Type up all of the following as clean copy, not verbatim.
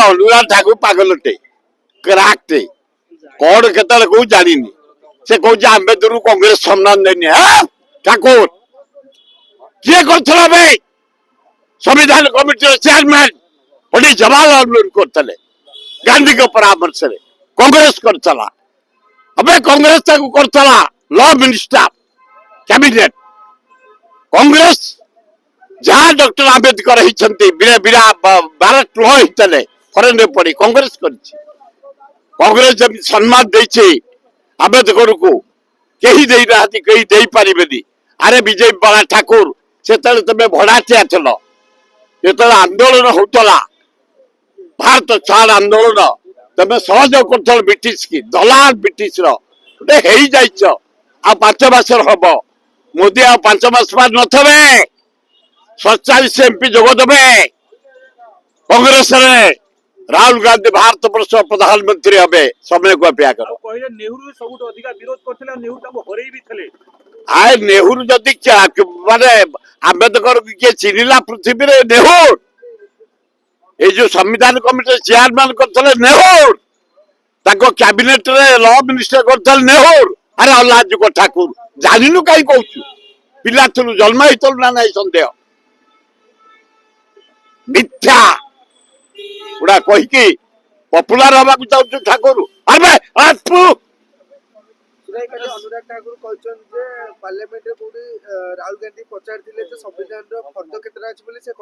अनुराग ठाकुर पागलटे क्राकटे कौन केतले को जानी से कौन आंबेडकर कांग्रेस सम्मान देनी ठाकुर किए कर संविधान कमिटी चेयरमैन पंडित जवाहरलाल नेहरू करते गांधी के परामर्श कांग्रेस करता अबे कांग्रेस करता लॉ मिनिस्टर कैबिनेट कांग्रेस जहाँ डॉक्टर आंबेडकर होती भारत लॉ होते फरेन पड़ी कांग्रेस कांग्रेस जब सम्मान दे आंबेडकर को कहीं दे ना कहीं दे पारे अरे विजय बड़ा ठाकुर से तुम भड़ाटिया थल जो आंदोलन होता भारत छाड़ आंदोलन तुम सहयोग कर ब्रिटिश की दलाल ब्रिटिश रो आ 5 मास हम मोदी आ 5 मास बाद नथे 47 एमपी जोगदेवे कांग्रेस राहुल गांधी भारत वर्ष प्रधानमंत्री हे समय को अपेक्षा करो नेहरू सब अधिक विरोध करते नेहरू हरई भी थे आए नेहरू जदि माने आंबेडकर किए चिन्हला पृथ्वी रे नेहरू ये जो संविधान कमिटी चेयरमैन करते नेहरू ताको कैबिनेट रे लॉ मिनिस्टर करते नेहरू अरे अल्लाह को ठाकुर जानिनु कहीं कहू पिला थलु जन्म होतलु ना नहीं संदेह मिथ्या गुड़ा कहीकि पपुलार हवा चाहूँ ठाकुर अरे अनुराग ठाकुर पार्लियामेंट राहुल गांधी पचार संविधान फर्द केतरा अच्छे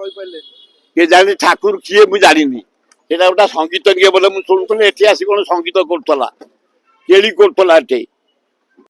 किए जानी ठाकुर किए मुझे जानी गोटे संगीत बोले मुझे शुणुली एटी आसी कौन संगीत करा केली करा